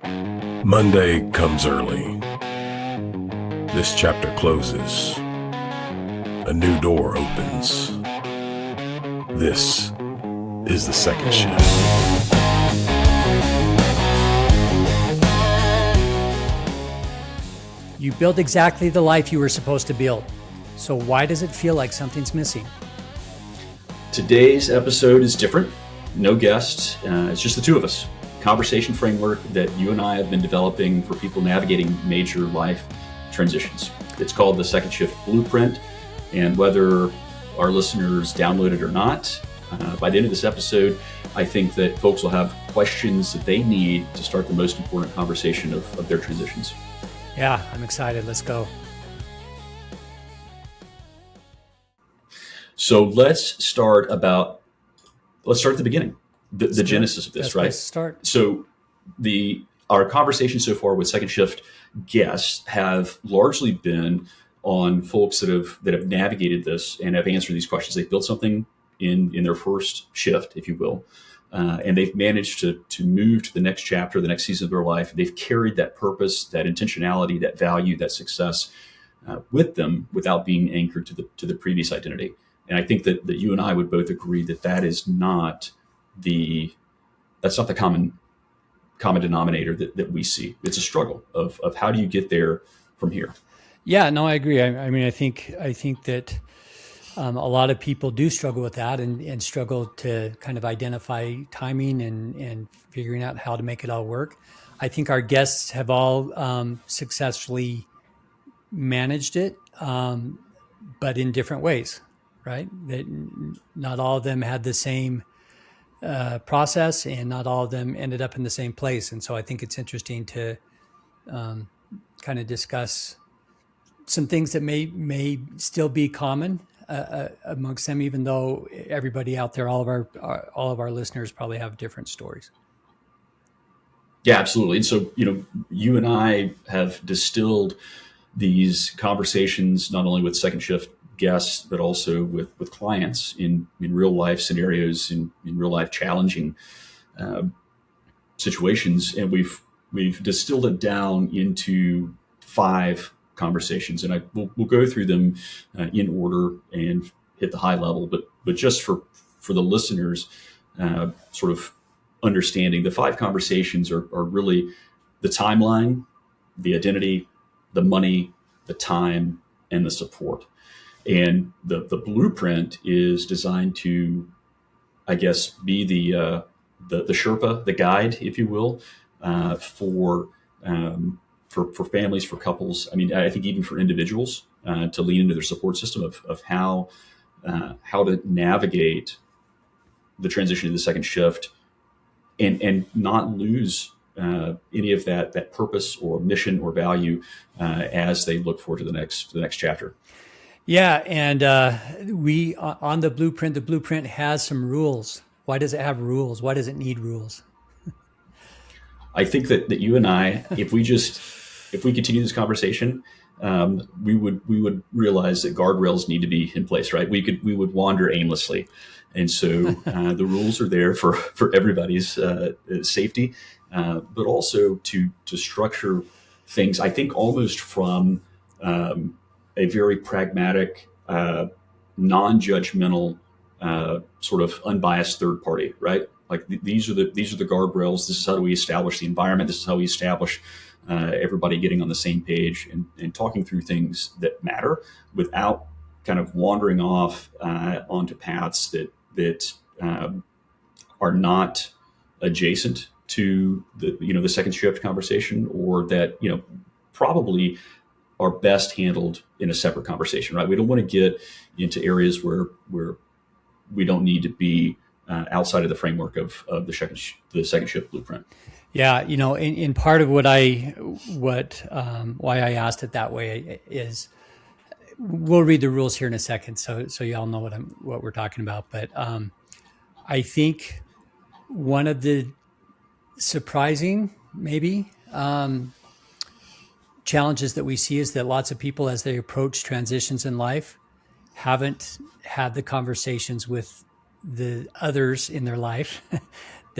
Monday comes early. This chapter closes. A new door opens. This is the second shift. You build exactly the life you were supposed to build. So why does it feel like something's missing? Today's episode is different. No guests. It's just the two of us. Conversation framework that you and I have been developing for people navigating major life transitions. It's called the Second Shift Blueprint. And whether our listeners download it or not, by the end of this episode, I think that folks will have questions that they need to start the most important conversation of their transitions. Yeah, I'm excited. Let's go. So let's start at the beginning, the genesis of this, Best right? place to start. So our conversation so far with Second Shift guests have largely been on folks that have navigated this and have answered these questions. They've built something in their first shift, if you will, and they've managed to move to the next chapter, the next season of their life. They've carried that purpose, that intentionality, that value, that success with them without being anchored to the previous identity. And I think that you and I would both agree that is not that's not the common denominator that we see. It's a struggle of how do you get there from here. Yeah, no, I agree. I mean, I think that a lot of people do struggle with that and struggle to kind of identify timing and figuring out how to make it all work. I think our guests have all successfully managed it, but in different ways, right? That not all of them had the same process, and not all of them ended up in the same place. And so I think it's interesting to kind of discuss some things that may still be common amongst them, even though everybody out there, all of our listeners probably have different stories. Yeah, absolutely. And so, you and I have distilled these conversations not only with Second Shift guests, but also with clients in real life scenarios, in real life challenging situations. And we've distilled it down into 5 conversations, and we'll go through them in order and hit the high level. But just for the listeners, sort of understanding, the 5 conversations are really the timeline, the identity, the money, the time, and the support. And the blueprint is designed to, I guess, be the Sherpa, the guide, if you will, for families, for couples. I mean, I think even for individuals to lean into their support system of how to navigate the transition to the second shift and not lose any of that purpose or mission or value as they look forward to the next chapter. Yeah, and we on the blueprint has some rules. Why does it have rules? Why does it need rules? I think that you and I, if we continue this conversation, we would realize that guardrails need to be in place, right? We would wander aimlessly, and so the rules are there for everybody's safety, but also to structure things. I think almost from a very pragmatic, non-judgmental, sort of unbiased third party, right? Like these are the guardrails. This is how we establish the environment. This is how we establish everybody getting on the same page and talking through things that matter without kind of wandering off onto paths that are not adjacent to the second shift conversation, or that probably are best handled in a separate conversation, right? We don't want to get into areas where we don't need to be outside of the framework of the second shift blueprint. Yeah, in part of why I asked it that way is, we'll read the rules here in a second, so y'all know what we're talking about. But I think one of the surprising, maybe, challenges that we see is that lots of people, as they approach transitions in life, haven't had the conversations with the others in their life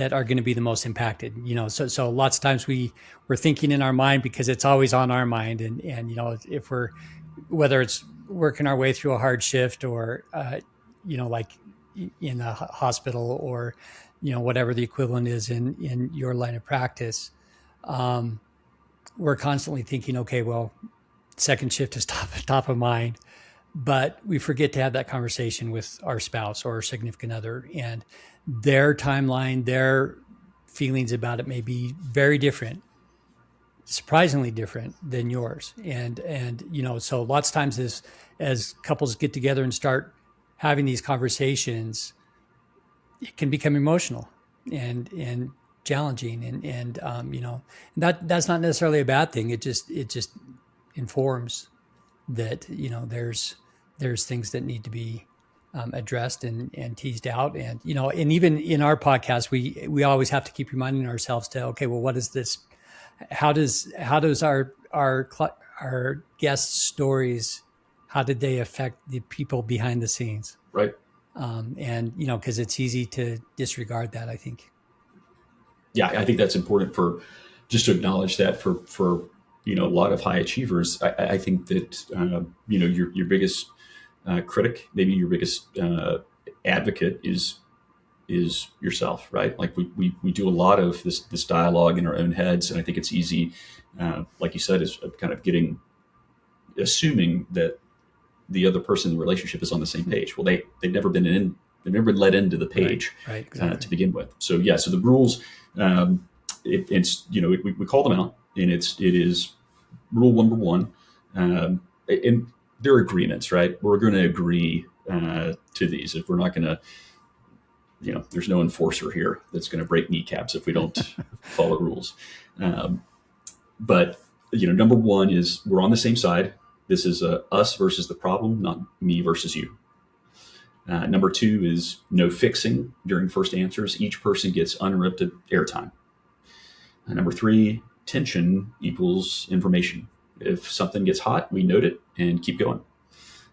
that are going to be the most impacted. So lots of times we're thinking in our mind because it's always on our mind. And if whether it's working our way through a hard shift or, like in a hospital or, whatever the equivalent is in your line of practice, we're constantly thinking, okay, well, second shift is top of mind, but we forget to have that conversation with our spouse or our significant other, and their timeline, their feelings about it may be very different, surprisingly different than yours. And so lots of times as couples get together and start having these conversations, it can become emotional and challenging, and that's not necessarily a bad thing. It just informs that there's things that need to be addressed and teased out, and even in our podcast, we always have to keep reminding ourselves to, okay, well, what is this? How does our guests' stories, how did they affect the people behind the scenes? Right. And because it's easy to disregard that, I think. Yeah, I think that's important for just to acknowledge that for a lot of high achievers. I think that your biggest critic, maybe your biggest advocate is yourself, right? Like we do a lot of this dialogue in our own heads, and I think it's easy, like you said, is kind of assuming that the other person in the relationship is on the same page. Well, they've never been let into the page, right, exactly. To begin with. So so the rules, it's we call them out, and it is rule number one, and they're agreements, right? We're going to agree to these. If we're not going to, there's no enforcer here that's going to break kneecaps if we don't follow rules. But number one is we're on the same side. This is us versus the problem, not me versus you. Number two is no fixing during first answers. Each person gets uninterrupted airtime. Number three, tension equals information. If something gets hot, we note it and keep going.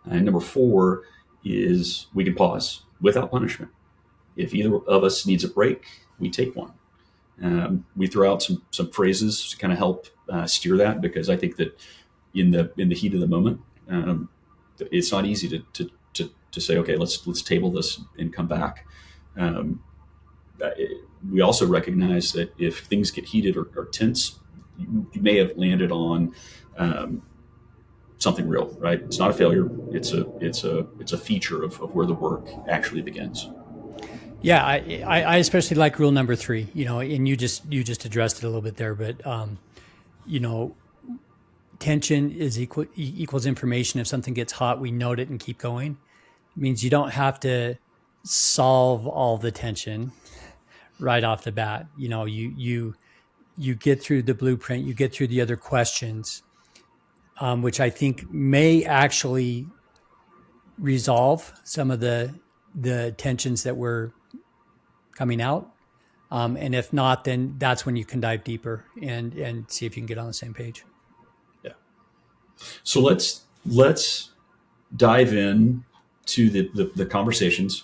And number four is we can pause without punishment. If either of us needs a break, we take one. We throw out some phrases to kind of help steer that, because I think that in the heat of the moment, it's not easy to say, okay, let's table this and come back. We also recognize that if things get heated or tense, you may have landed on something real, right? It's not a failure. It's a feature of where the work actually begins. Yeah, I especially like rule number three. And you just addressed it a little bit there, but tension equals information. If something gets hot, we note it and keep going. It means you don't have to solve all the tension right off the bat. You get through the blueprint, you get through the other questions, which I think may actually resolve some of the tensions that were coming out. And if not, then that's when you can dive deeper and see if you can get on the same page. Yeah. So let's dive in to the conversations.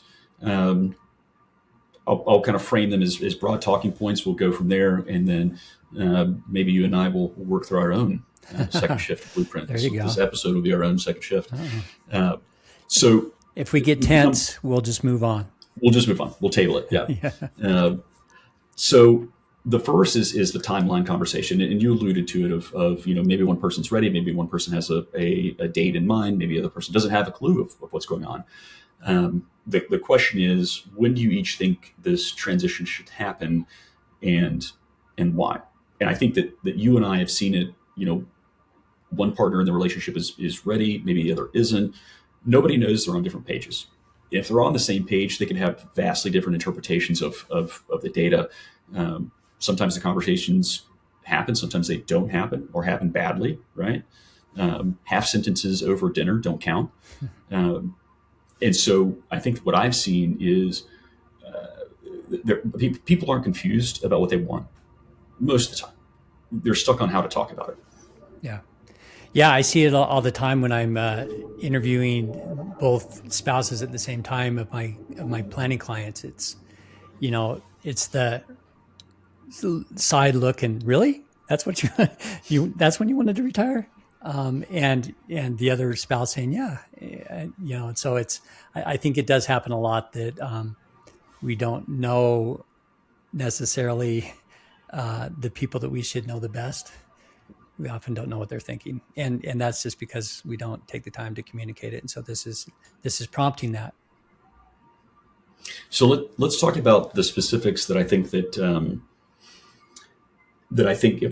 I'll kind of frame them as broad talking points. We'll go from there, and then maybe you and I will work through our own second shift blueprint. There you go. This episode will be our own second shift. Oh. So if we get tense, we'll just move on. We'll just move on. We'll table it. Yeah. So the first is the timeline conversation, and you alluded to it of maybe one person's ready, maybe one person has a date in mind, maybe the other person doesn't have a clue of what's going on. The question is, when do you each think this transition should happen, and why? And I think that you and I have seen it. One partner in the relationship is ready, maybe the other isn't. Nobody knows they're on different pages. If they're on the same page, they can have vastly different interpretations of the data. Sometimes the conversations happen, sometimes they don't happen or happen badly, right? Half sentences over dinner don't count. And so I think what I've seen is people aren't confused about what they want most of the time. They're stuck on how to talk about it. Yeah. Yeah, I see it all the time when I'm interviewing both spouses at the same time of my planning clients. It's, it's the side look and really that's what that's when you wanted to retire, and the other spouse saying yeah, and so I think it does happen a lot that we don't know necessarily the people that we should know the best. We often don't know what they're thinking, and that's just because we don't take the time to communicate it. And so this is prompting that. So let's talk about the specifics that I think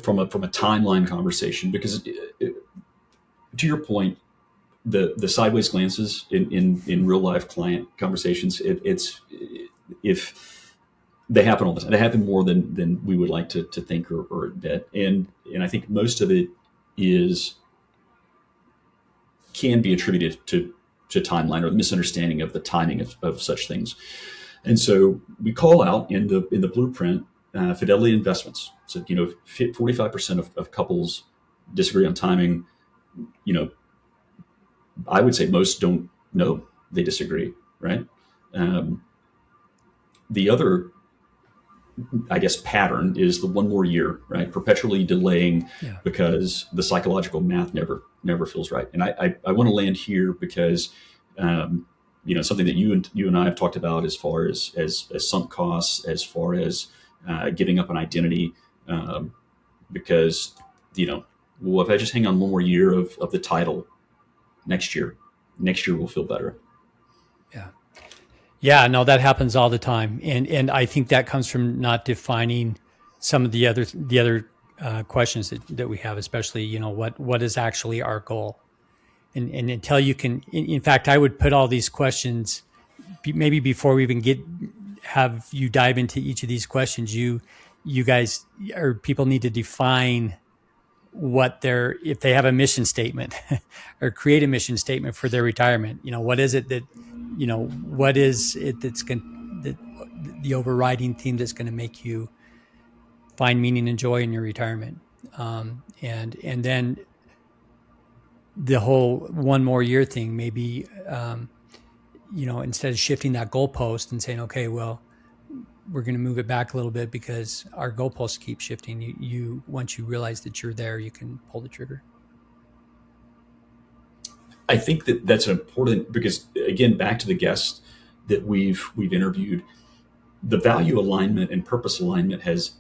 from a timeline conversation, because to your point, the sideways glances in real life client conversations, if they happen all the time, they happen more than we would like to think or admit, and I think most of it can be attributed to timeline or the misunderstanding of the timing of such things. And so we call out in the blueprint fidelity investments. So 45% of couples disagree on timing. I would say most don't know they disagree, right? The other, I guess, pattern is the one more year, right? Perpetually delaying because the psychological math never feels right. And I want to land here because something that you and I have talked about as far as sunk costs, as far as giving up an identity, because if I just hang on one more year of the title, next year will feel better. Yeah, no, that happens all the time, and I think that comes from not defining some of the other questions that we have, especially what is actually our goal, and until you can, in fact, I would put all these questions maybe before we even have you dive into each of these questions. You guys or people need to define if they have a mission statement or create a mission statement for their retirement. What is it that what is it that's the overriding theme that's going to make you find meaning and joy in your retirement, and then the whole one more year thing, maybe instead of shifting that goalpost and saying, okay, well, we're going to move it back a little bit because our goalposts keep shifting. You once you realize that you're there, you can pull the trigger. I think that's important because, again, back to the guests that we've interviewed, the value alignment and purpose alignment has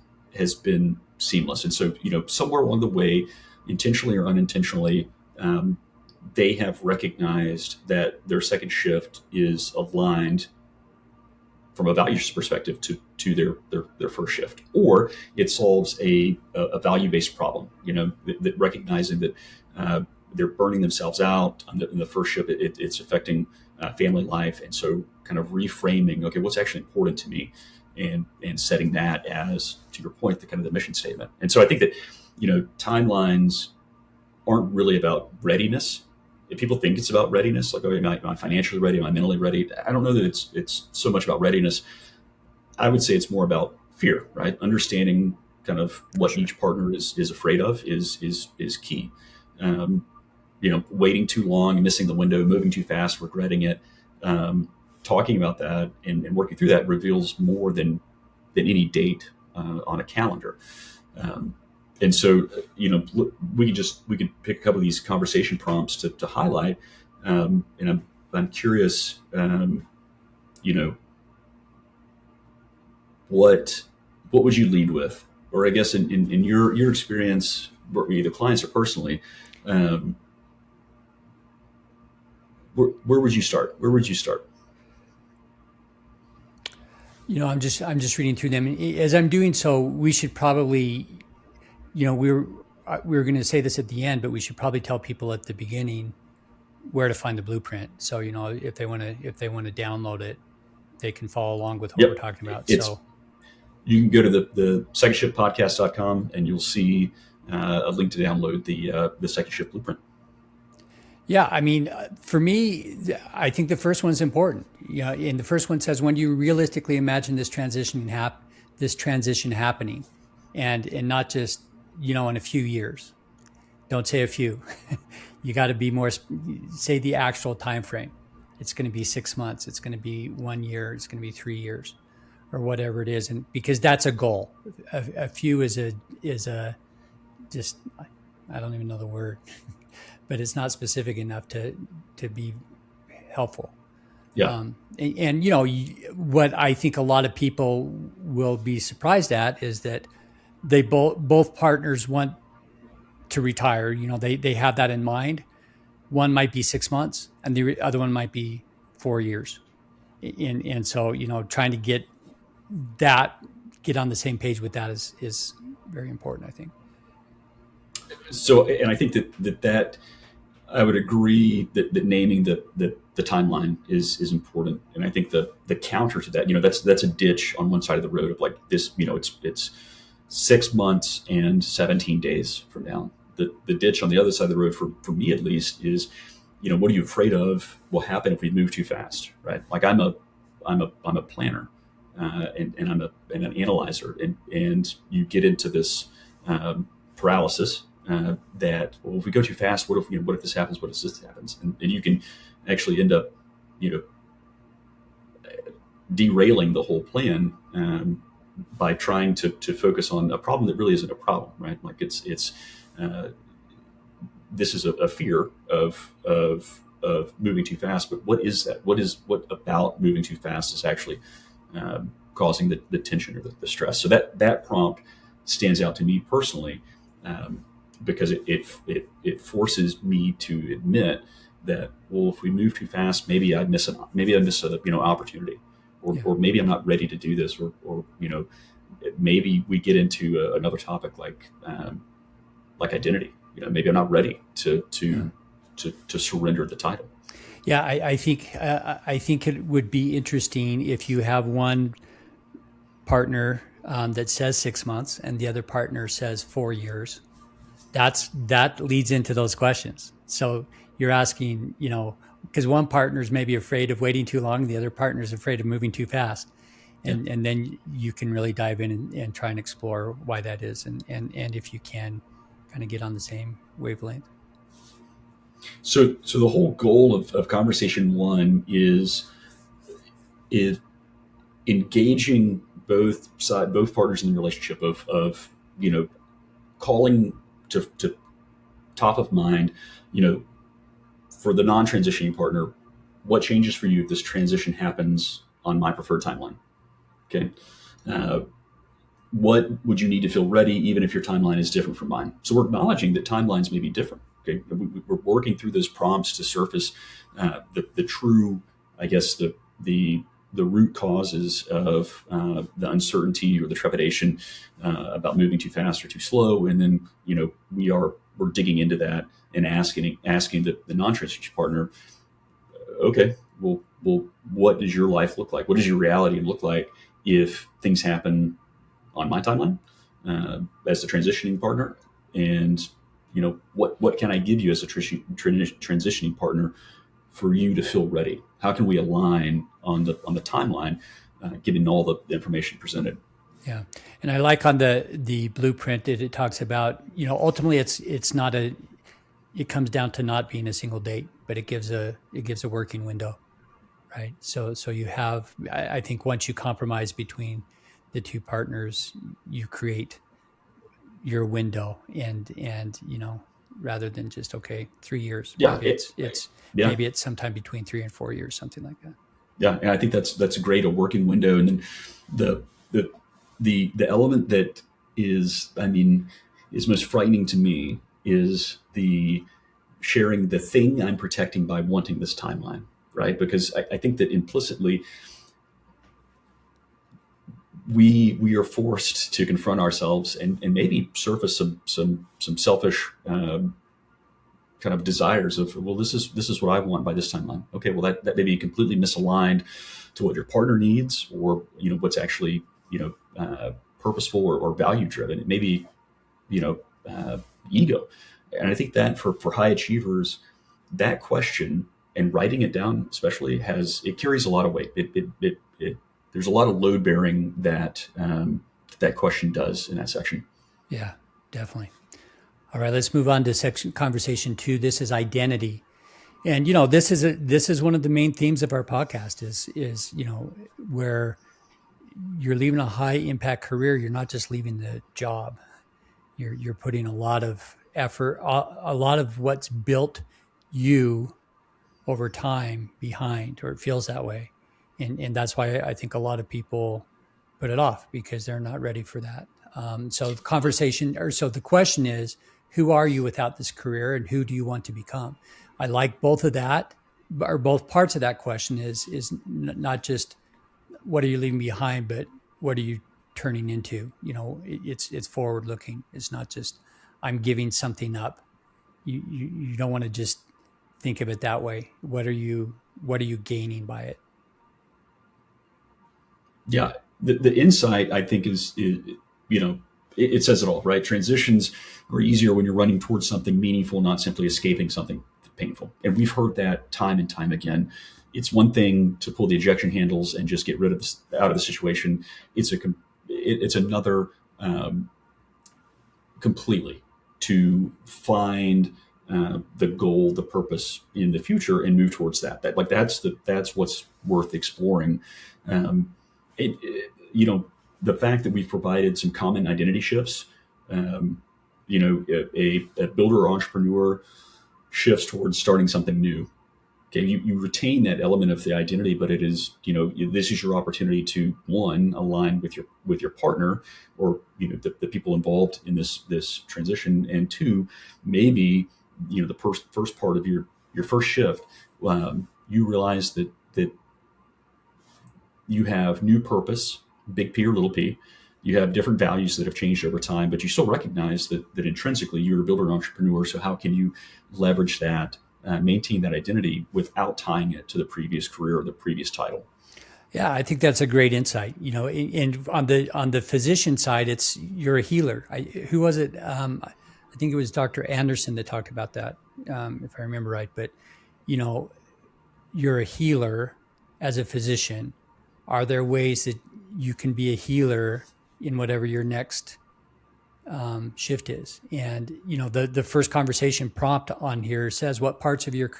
been seamless. And so, somewhere along the way, intentionally or unintentionally, they have recognized that their second shift is aligned from a values perspective to their first shift, or it solves a value-based problem. That recognizing that they're burning themselves out in the first shift, it's affecting family life, and so kind of reframing, okay, what's actually important to me, and setting that as, to your point, the kind of the mission statement. And so I think that timelines aren't really about readiness. If people think it's about readiness, like, oh, am I financially ready? Am I mentally ready? I don't know that it's so much about readiness. I would say it's more about fear, right? Understanding kind of what each partner is afraid of is key. Waiting too long, missing the window, moving too fast, regretting it. Talking about that and working through that reveals more than any date on a calendar. And so, we could pick a couple of these conversation prompts to highlight. And I'm curious, what would you lead with? Or I guess in your experience, either clients or personally, where would you start? Where would you start? I'm just reading through them. As I'm doing so, we should probably, we were going to say this at the end, but we should probably tell people at the beginning where to find the blueprint. So, if they want to download it, they can follow along with what we're talking about. You can go to the secondshiftpodcast.com and you'll see a link to download the Second Shift Blueprint. Yeah, I mean, for me, I think the first one's important. And the first one says, when do you realistically imagine this transition happening, and not just in a few years. Don't say a few. You got to be more. Say the actual time frame. It's going to be 6 months. It's going to be 1 year. It's going to be 3 years. or whatever it is, and because that's a goal. A few is a just, I don't even know the word, but it's not specific enough to be helpful. Yeah. And what I think a lot of people will be surprised at is that they both partners want to retire. They have that in mind. One might be 6 months, and the other one might be 4 years. And so trying to get on the same page with that is very important, I think. So, and I think that I would agree that naming the timeline is important. And I think the counter to that, that's a ditch on one side of the road of like this, it's 6 months and 17 days from now. The ditch on the other side of the road, for me at least, is, what are you afraid of will happen if we move too fast, right? Like I'm a planner, and I'm an analyzer, and you get into this paralysis. That, well, if we go too fast, what if this happens? What if this happens? And you can actually end up, derailing the whole plan by trying to focus on a problem that really isn't a problem, right? Like it's this is a fear of moving too fast, but what is that? What about moving too fast is actually causing the tension or the stress? So that prompt stands out to me personally. Because it forces me to admit that, well, if we move too fast, maybe I miss a opportunity, or maybe I'm not ready to do this, or maybe we get into another topic like identity. Maybe I'm not ready to surrender the title. Yeah, I think it would be interesting if you have one partner that says 6 months and the other partner says 4 years. That leads into those questions. So you're asking, because one partner is maybe afraid of waiting too long, the other partner is afraid of moving too fast. And then you can really dive in and try and explore why that is. And if you can kind of get on the same wavelength. So the whole goal of conversation one is engaging both partners in the relationship of calling to top of mind, for the non-transitioning partner, what changes for you if this transition happens on my preferred timeline? Okay. What would you need to feel ready, even if your timeline is different from mine? So we're acknowledging that timelines may be different. Okay. We're working through those prompts to surface the true, I guess, the root causes of the uncertainty or the trepidation about moving too fast or too slow, and then we're digging into that and asking the non-transition partner, okay, well, what does your life look like? What does your reality look like if things happen on my timeline as the transitioning partner? And what can I give you as a transitioning partner for you to feel ready? How can we align on the timeline, given all the information presented? Yeah, and I like on the blueprint that it talks about. Ultimately, it comes down to not being a single date, but it gives a working window, right? So you have, I think, once you compromise between the two partners, you create your window, and rather than just 3 years. Yeah, maybe it's sometime between 3 and 4 years, something like that. Yeah, and I think that's great, a working window. And then the element that is most frightening to me is the sharing the thing I'm protecting by wanting this timeline, right? Because I think that implicitly we are forced to confront ourselves and maybe surface some selfish kind of desires of, well, this is what I want by this timeline. Okay, well that may be completely misaligned to what your partner needs, or what's actually purposeful or value driven. It may be ego. And I think that for high achievers, that question and writing it down especially carries a lot of weight. There's a lot of load bearing that that question does in that section. Yeah, definitely. All right, let's move on to conversation 2. This is identity. And this is one of the main themes of our podcast is where you're leaving a high impact career, you're not just leaving the job. You're putting a lot of effort, a lot of what's built you over time behind, or it feels that way. And that's why I think a lot of people put it off, because they're not ready for that. So the question is, who are you without this career, and who do you want to become? I like both of that, or both parts of that question is not just what are you leaving behind, but what are you turning into? It's forward looking. It's not just I'm giving something up. You don't want to just think of it that way. What are you gaining by it? Yeah, the insight, I think, is it says it all, right? Transitions are easier when you're running towards something meaningful, not simply escaping something painful. And we've heard that time and time again. It's one thing to pull the ejection handles and just get rid of out of the situation. It's another completely to find the goal, the purpose in the future, and move towards that. That's what's worth exploring. The fact that we've provided some common identity shifts, a builder or entrepreneur shifts towards starting something new. Okay, you retain that element of the identity, but it is, this is your opportunity to, one, align with your partner, or the people involved in this transition, and two, maybe the first part of your first shift, you realize that you have new purpose, big P or little p. You have different values that have changed over time, but you still recognize that intrinsically you're a builder and entrepreneur. So how can you leverage that, maintain that identity without tying it to the previous career or the previous title? Yeah, I think that's a great insight. And on the physician side, you're a healer. Who was it? I think it was Dr. Anderson that talked about that, if I remember right. But you're a healer as a physician. Are there ways that you can be a healer in whatever your next shift is? And the first conversation prompt on here says, what parts of your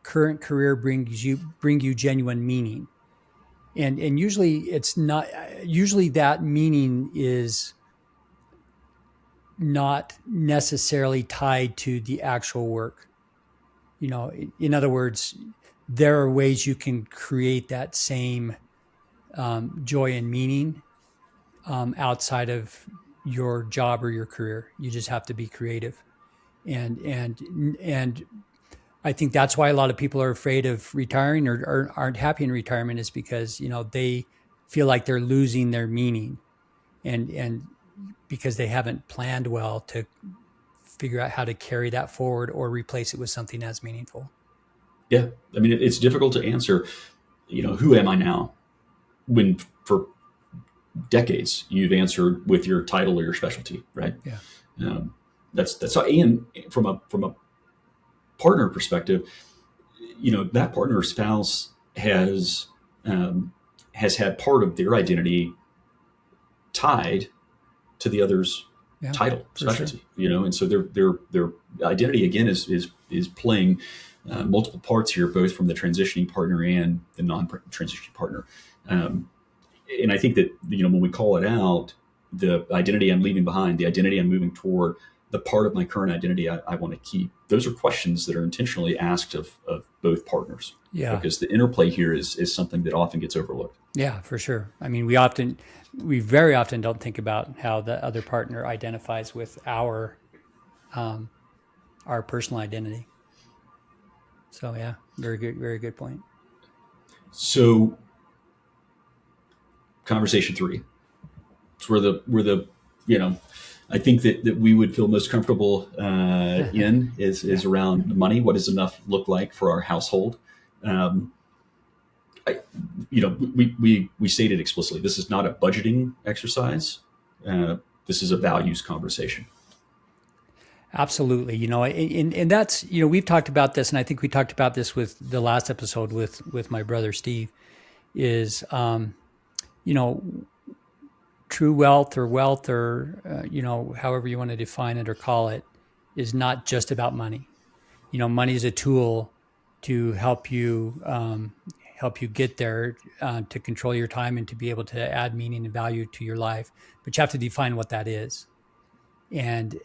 current career bring you genuine meaning? And usually it's not. Usually that meaning is not necessarily tied to the actual work. In other words, there are ways you can create that same joy and meaning outside of your job or your career. You just have to be creative, and I think that's why a lot of people are afraid of retiring, or aren't happy in retirement, is because they feel like they're losing their meaning, and because they haven't planned well to figure out how to carry that forward or replace it with something as meaningful. Yeah, I mean, it's difficult to answer. Who am I now? When for decades you've answered with your title or your specialty, right? Yeah. That's and from a partner perspective, that partner or spouse has had part of their identity tied to the other's title, specialty. Sure. And so their identity again is playing multiple parts here, both from the transitioning partner and the non-transitioning partner. And I think that, when we call it out, the identity I'm leaving behind, the identity I'm moving toward, the part of my current identity I want to keep, those are questions that are intentionally asked of both partners. Yeah. Because the interplay here is something that often gets overlooked. Yeah, for sure. I mean, we very often don't think about how the other partner identifies with our personal identity. So yeah, very good point. So conversation 3. It's where the I think that we would feel most comfortable is around money. What does enough look like for our household? We stated explicitly, this is not a budgeting exercise. This is a values conversation. Absolutely. And that's, we've talked about this, and I think we talked about this with the last episode with my brother, Steve, is, true wealth or, however you want to define it or call it, is not just about money. Money is a tool to help you help you get there, to control your time and to be able to add meaning and value to your life. But you have to define what that is. And,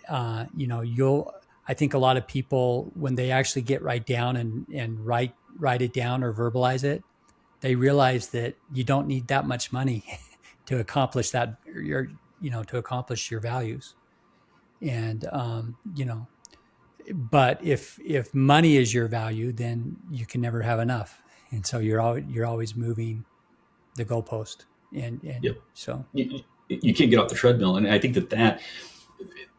I think a lot of people, when they actually get right down and write it down or verbalize it, they realize that you don't need that much money to accomplish that, to accomplish your values. And, but if money is your value, then you can never have enough. And so you're always moving the goalpost. And Yep. so you can't get off the treadmill. And I think that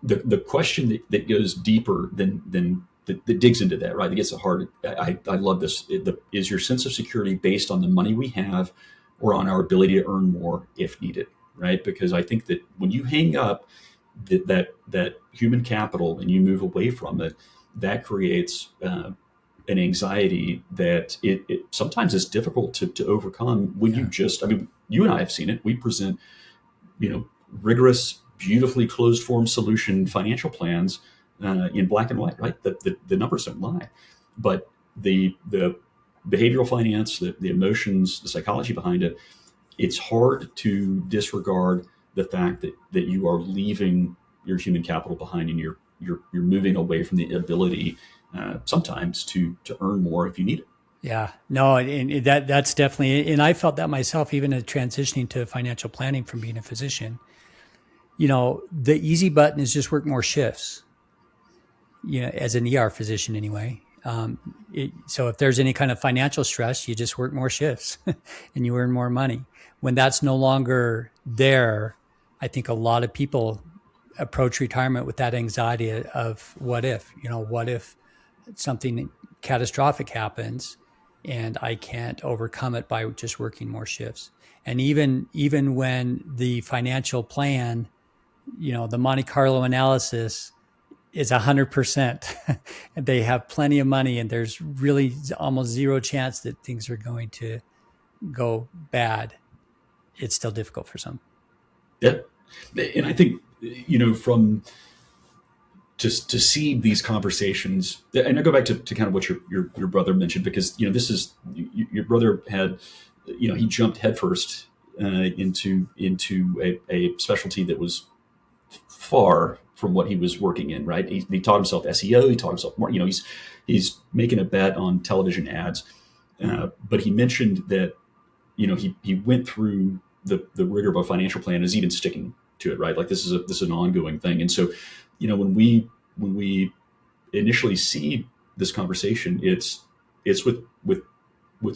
the question that goes deeper than that digs into that, right? That gets at heart. I love this. Is your sense of security based on the money we have or on our ability to earn more if needed, right? Because I think that when you hang up that human capital and you move away from it, that creates an anxiety that it sometimes is difficult to overcome when you and I have seen it. We present, rigorous, beautifully closed form solution financial plans in black and white, right? The numbers don't lie, but the behavioral finance, the emotions, the psychology behind it, it's hard to disregard the fact that you are leaving your human capital behind and you're moving away from the ability sometimes to earn more if you need it. yeah, no, and that's definitely, and I felt that myself, even in transitioning to financial planning from being a physician. The easy button is just work more shifts, as an ER physician anyway. So if there's any kind of financial stress, you just work more shifts and you earn more money. When that's no longer there, I think a lot of people approach retirement with that anxiety of what if something catastrophic happens and I can't overcome it by just working more shifts. And even when the financial plan, the Monte Carlo analysis is 100%, and they have plenty of money and there's really almost zero chance that things are going to go bad, it's still difficult for some. Yeah. And I think, from to see these conversations, and I go back to kind of what your brother mentioned, because, this is, your brother had, he jumped headfirst into a specialty that was far from what he was working in, right? He taught himself SEO, he taught himself more, he's making a bet on television ads. But he mentioned that, he went through the rigor of a financial plan, is even sticking to it, right? Like this is an ongoing thing. And so, when we initially see this conversation, it's with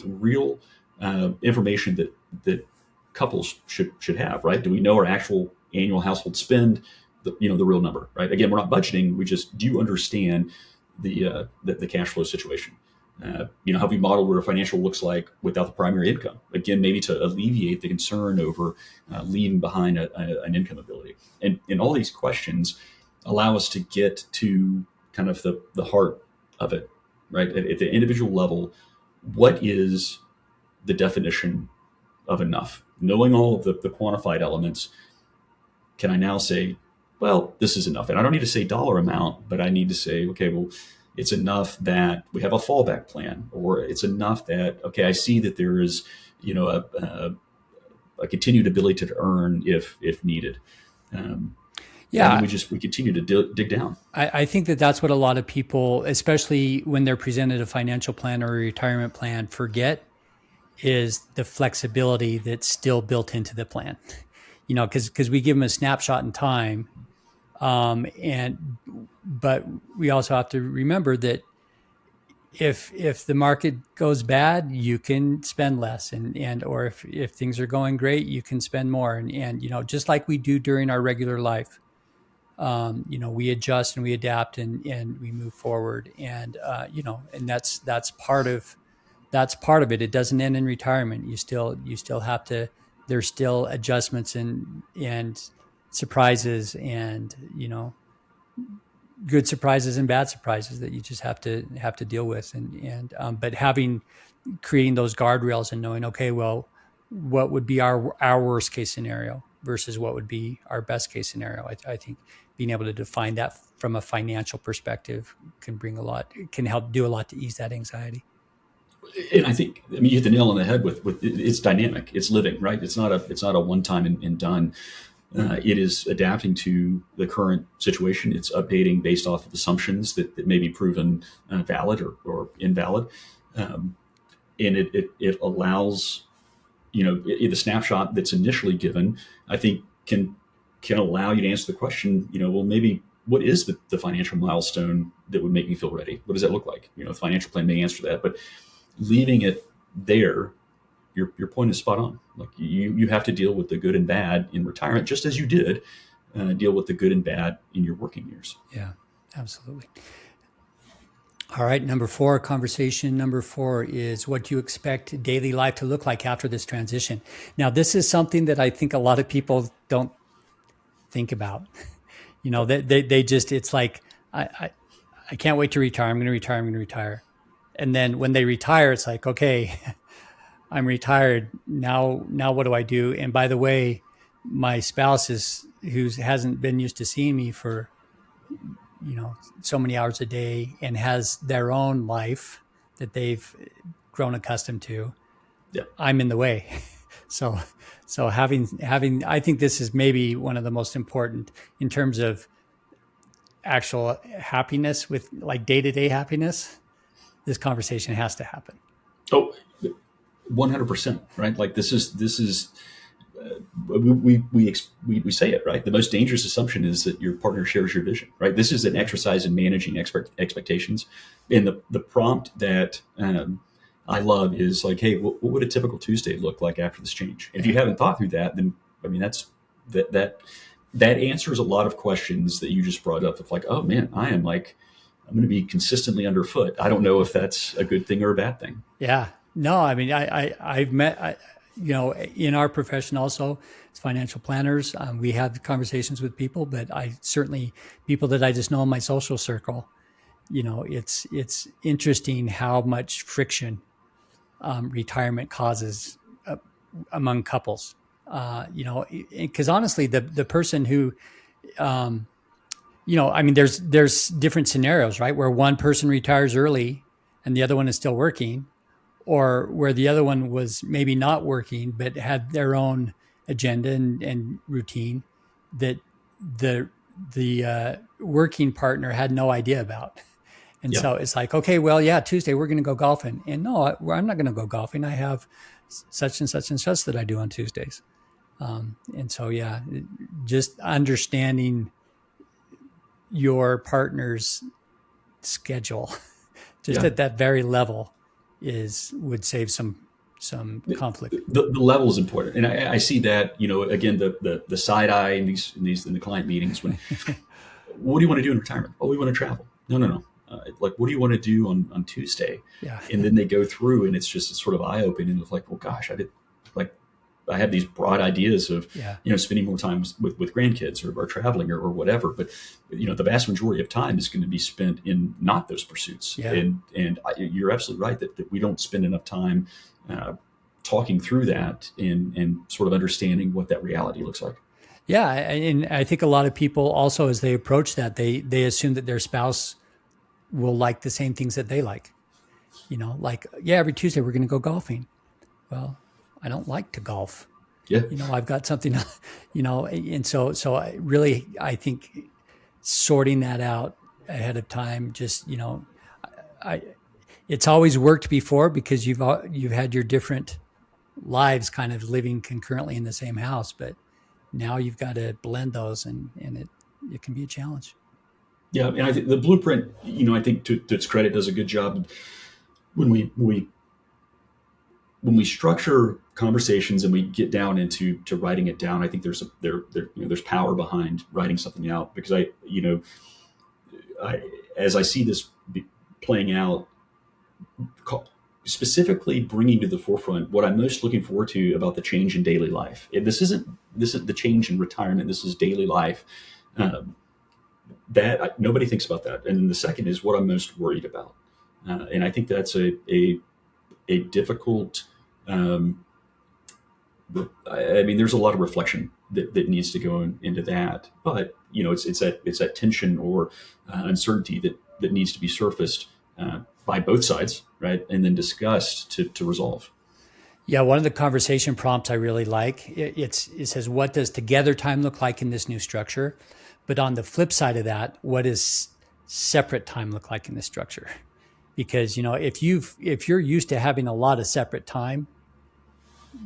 real information that couples should have, right? Do we know our actual annual household spend, the real number, right? Again, we're not budgeting. Do you understand the cash flow situation? Have we modeled what a financial looks like without the primary income? Again, maybe to alleviate the concern over leaving behind an income ability. And all these questions allow us to get to kind of the heart of it, right? At the individual level, what is the definition of enough? Knowing all of the quantified elements, can I now say, well, this is enough? And I don't need to say dollar amount, but I need to say, okay, well, it's enough that we have a fallback plan, or it's enough that, okay, I see that there is, a continued ability to earn if needed. Yeah, and we continue to dig down. I think that's what a lot of people, especially when they're presented a financial plan or a retirement plan, forget is the flexibility that's still built into the plan. Because we give them a snapshot in time, but we also have to remember that if the market goes bad, you can spend less, or if things are going great, you can spend more, and just like we do during our regular life. We adjust and we adapt and we move forward, and and that's part of it. It doesn't end in retirement. You still have to. There's still adjustments and surprises, and good surprises and bad surprises that you just have to deal with, but creating those guardrails and knowing, okay, well, what would be our worst case scenario versus what would be our best case scenario. I think being able to define that from a financial perspective can help do a lot to ease that anxiety. And I think, I mean, you hit the nail on the head with it's dynamic, it's living, right? It's not a one time and done. It is adapting to the current situation. It's updating based off of assumptions that may be proven valid or invalid. And it allows, the snapshot that's initially given, I think can allow you to answer the question, well, maybe what is the financial milestone that would make me feel ready? What does that look like? The financial plan may answer that, but leaving it there, your point is spot on. Like you have to deal with the good and bad in retirement, just as you did deal with the good and bad in your working years. Yeah, absolutely. All right, conversation number 4 is, what do you expect daily life to look like after this transition? Now, this is something that I think a lot of people don't think about. They just, it's like, I can't wait to retire. I'm going to retire. And then when they retire, it's like, okay, I'm retired. Now what do I do? And by the way, my spouse who hasn't been used to seeing me for, so many hours a day and has their own life that they've grown accustomed to. Yeah. I'm in the way. So having, I think this is maybe one of the most important in terms of actual happiness, with like day-to-day happiness. This conversation has to happen. Oh, 100%, right? Like this is we say it, right? The most dangerous assumption is that your partner shares your vision, right? This is an exercise in managing expectations. And the prompt that I love is like, hey, what would a typical Tuesday look like after this change? If you haven't thought through that, then I mean, that answers a lot of questions that you just brought up. Of like, oh man, I'm going to be consistently underfoot. I don't know if that's a good thing or a bad thing. Yeah. No, I mean, I've met, in our profession also, as financial planners, we have conversations with people, but people that I just know in my social circle, it's interesting how much friction retirement causes among couples. Because honestly, the person who, I mean, there's different scenarios, right? Where one person retires early and the other one is still working, or where the other one was maybe not working, but had their own agenda and routine that the working partner had no idea about. And so it's like, okay, well, yeah, Tuesday we're going to go golfing. And no, I'm not going to go golfing. I have such and such and such that I do on Tuesdays. And so, yeah, just understanding your partner's schedule just at that very level would save some conflict. The level is important. And I see that, again, the side eye in the client meetings when, what do you want to do in retirement? Oh, we want to travel. No. Like, what do you want to do on Tuesday? Yeah. And then they go through and it's just sort of eye opening of like, well, gosh, I have these broad ideas of, spending more time with grandkids or traveling or whatever. But, the vast majority of time is going to be spent in not those pursuits. Yeah. And you're absolutely right that we don't spend enough time talking through that and sort of understanding what that reality looks like. Yeah. And I think a lot of people also, as they approach that, they assume that their spouse will like the same things that they like. Every Tuesday we're going to go golfing. Well, I don't like to golf. Yeah. I've got something, and so I think sorting that out ahead of time, just, it's always worked before because you've had your different lives kind of living concurrently in the same house, but now you've got to blend those and it can be a challenge. Yeah. And I think the blueprint, I think to its credit does a good job when we structure conversations and we get down into writing it down. I think there's power behind writing something out, because as I see this playing out, specifically bringing to the forefront what I'm most looking forward to about the change in daily life. This is the change in retirement. This is daily life. That nobody thinks about that. And then the second is what I'm most worried about. And I think that's a difficult. I mean, there's a lot of reflection that needs to go into that, but it's that tension or uncertainty that needs to be surfaced by both sides, right? And then discussed to resolve. Yeah, one of the conversation prompts I really like, it says, what does together time look like in this new structure? But on the flip side of that, what does separate time look like in this structure? Because, if you're used to having a lot of separate time,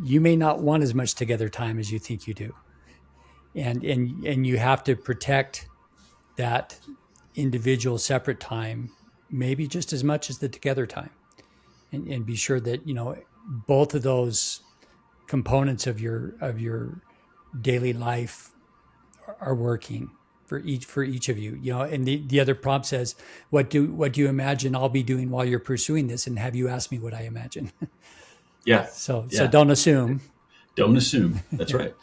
you may not want as much together time as you think you do. And you have to protect that individual separate time maybe just as much as the together time, and be sure that both of those components of your daily life are working for each of you. And the other prompt says, what do you imagine I'll be doing while you're pursuing this, and have you asked me what I imagine? Yeah. So Yeah. don't assume. Don't assume. That's right.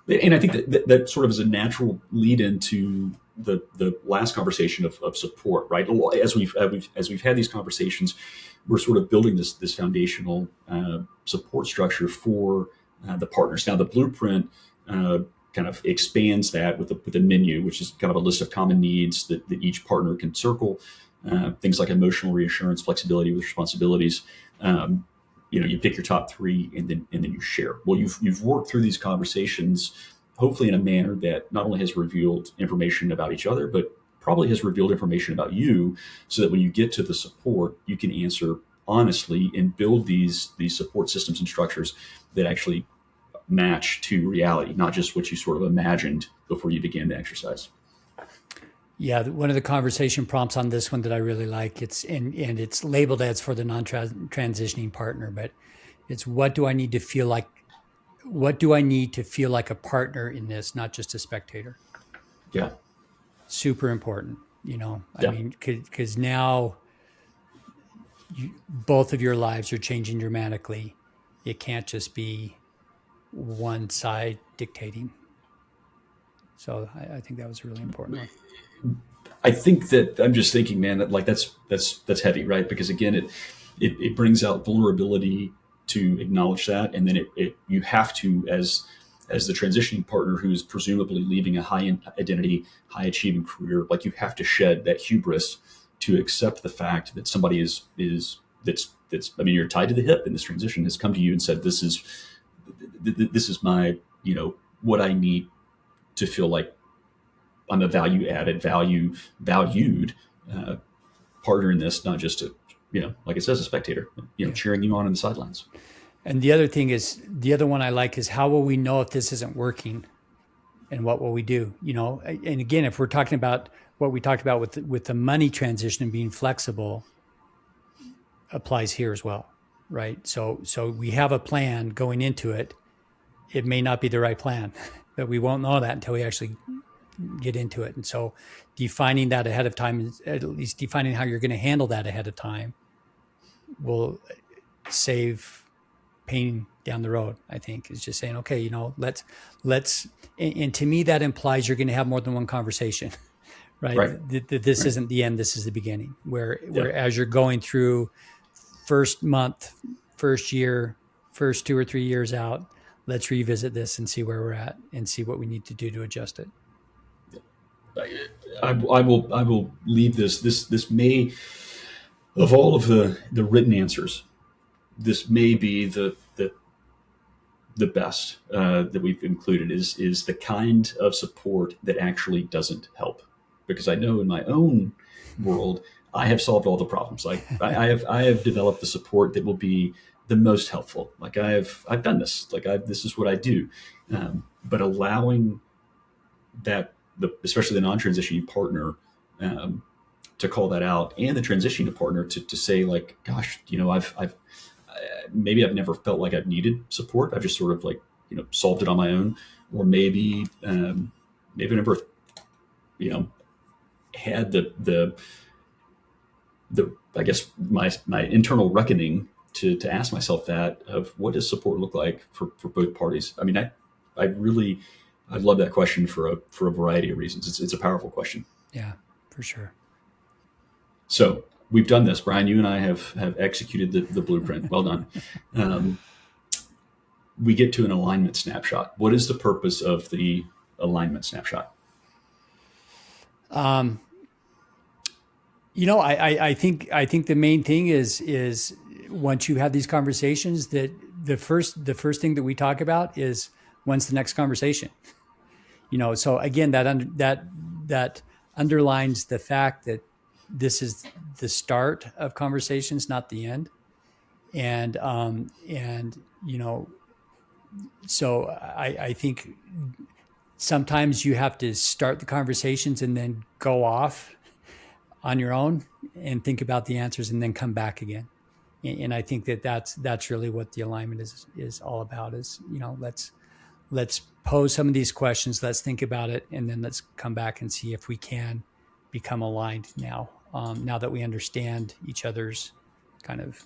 And I think that sort of is a natural lead into the last conversation of support, right? As we've had these conversations, we're sort of building this foundational support structure for the partners. Now, the blueprint kind of expands that with a menu, which is kind of a list of common needs that each partner can circle. Things like emotional reassurance, flexibility with responsibilities. You pick your top three, and then you share. Well, you've worked through these conversations, hopefully in a manner that not only has revealed information about each other, but probably has revealed information about you, so that when you get to the support, you can answer honestly and build these support systems and structures that actually match to reality, not just what you sort of imagined before you began the exercise. Yeah, one of the conversation prompts on this one that I really like, it's labeled as for the non-transitioning partner, but it's what do I need to feel like a partner in this, not just a spectator. Yeah. Super important, Yeah. I mean, because now both of your lives are changing dramatically. It can't just be one side dictating. So I think that was a really important one. I think that I'm just thinking, man, that like that's heavy, right? Because again, it brings out vulnerability to acknowledge that, and then you have to, as the transitioning partner who's presumably leaving a high identity, high achieving career, like you have to shed that hubris to accept the fact that somebody that's I mean, you're tied to the hip in this transition, has come to you and said, this is my, what I need to feel like I'm a valued partner in this, not just like it says, a spectator, cheering you on in the sidelines. And the other one I like is, how will we know if this isn't working, and what will we do? And again, if we're talking about what we talked about with the money transition and being flexible, applies here as well, right? So we have a plan going into it. It may not be the right plan, but we won't know that until we actually get into it. And so defining that ahead of time, at least defining how you're going to handle that ahead of time, will save pain down the road. I think is just saying, okay, let's, and to me, that implies you're going to have more than one conversation, right? This isn't the end. This is the beginning, where as you're going through first month, first year, first 2 or 3 years out, let's revisit this and see where we're at and see what we need to do to adjust it. I will leave this may, of all of the written answers, this may be the best that we've included is the kind of support that actually doesn't help, because I know in my own world I have solved all the problems. Like I have developed the support that will be the most helpful. Like I've done this. Like this is what I do. But allowing that, especially the non-transitioning partner, to call that out, and the transitioning partner to say, like, gosh, I've maybe I've never felt like I've needed support. I've just sort of solved it on my own, or maybe I never had the I guess my internal reckoning to ask myself that, of what does support look like for both parties. I mean, I love that question for a variety of reasons. It's a powerful question. Yeah, for sure. So we've done this, Brian. You and I have executed the blueprint. Well done. We get to an alignment snapshot. What is the purpose of the alignment snapshot? I think the main thing is once you have these conversations, that the first thing that we talk about is when's the next conversation. So again, that underlines the fact that this is the start of conversations, not the end. And so I think sometimes you have to start the conversations and then go off on your own and think about the answers and then come back again. And I think that's really what the alignment is all about. Is let's pose some of these questions, let's think about it, and then let's come back and see if we can become aligned now. Now that we understand each other's kind of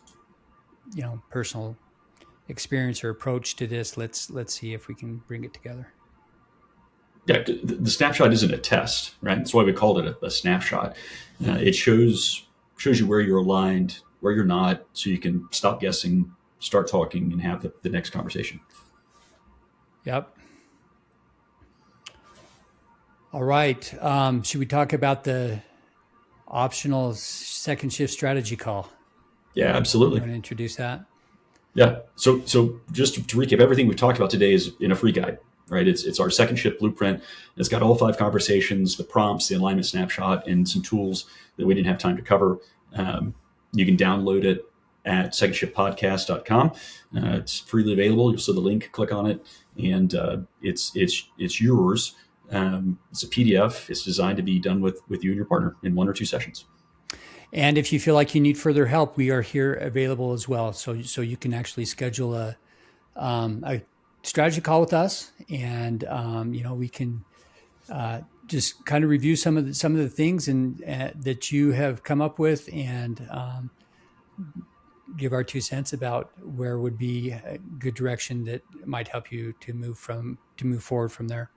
personal experience or approach to this, let's see if we can bring it together. Yeah, the snapshot isn't a test, right? That's why we called it a snapshot. It shows you where you're aligned, where you're not, so you can stop guessing, start talking, and have the next conversation. Yep. All right. Should we talk about the optional second shift strategy call? Yeah, absolutely. You want to introduce that? Yeah. So just to recap, everything we talked about today is in a free guide, right? It's our second shift blueprint. It's got all 5 conversations, the prompts, the alignment snapshot, and some tools that we didn't have time to cover. You can download it at secondshiftpodcast.com. It's freely available. You'll see the link, click on it, and it's yours. It's a PDF. It's designed to be done with you and your partner in 1 or 2 sessions. And if you feel like you need further help, we are here available as well. So you can actually schedule a strategy call with us, and we can just kind of review some of the things and that you have come up with, and give our 2 cents about where would be a good direction that might help you to move forward from there.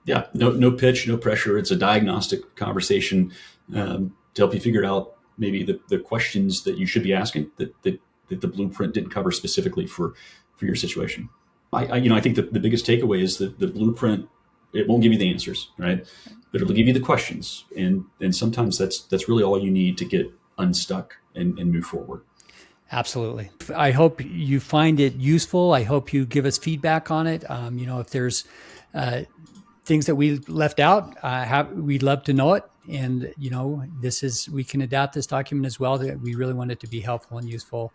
Yeah, no pitch, no pressure. It's a diagnostic conversation to help you figure out maybe the questions that you should be asking that the blueprint didn't cover specifically for your situation. I think the biggest takeaway is that the blueprint, it won't give you the answers, right? But it'll give you the questions, and sometimes that's really all you need to get unstuck and move forward. Absolutely. I hope you find it useful. I hope you give us feedback on it. If there's things that we left out, we'd love to know it. And, we can adapt this document as well. That we really want it to be helpful and useful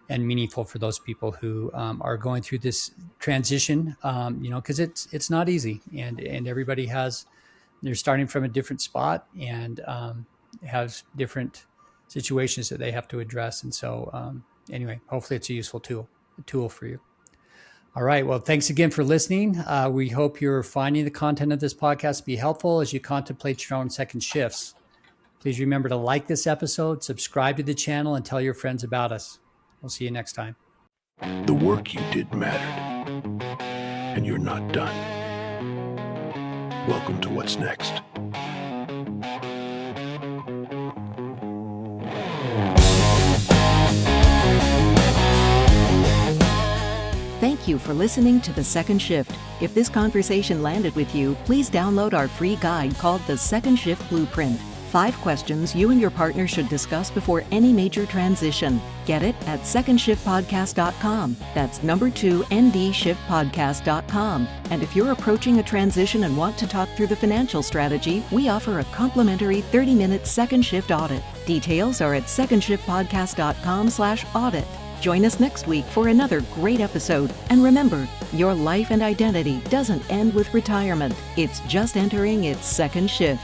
and meaningful for those people who are going through this transition, because it's not easy, and everybody they're starting from a different spot and has different situations that they have to address. And so anyway, hopefully it's a useful tool for you. All right. Well, thanks again for listening. We hope you're finding the content of this podcast to be helpful as you contemplate your own second shifts. Please remember to like this episode, subscribe to the channel, and tell your friends about us. We'll see you next time. The work you did mattered, and you're not done. Welcome to what's next. Thank you for listening to The Second Shift. If this conversation landed with you, please download our free guide called The Second Shift Blueprint. 5 questions you and your partner should discuss before any major transition. Get it at secondshiftpodcast.com. That's number 2 ndshiftpodcast.com. And if you're approaching a transition and want to talk through the financial strategy, we offer a complimentary 30-minute second shift audit. Details are at secondshiftpodcast.com/audit. Join us next week for another great episode. And remember, your life and identity doesn't end with retirement. It's just entering its second shift.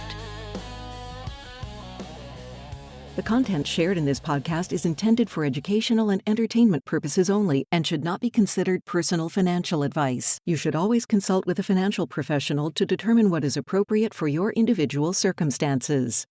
The content shared in this podcast is intended for educational and entertainment purposes only and should not be considered personal financial advice. You should always consult with a financial professional to determine what is appropriate for your individual circumstances.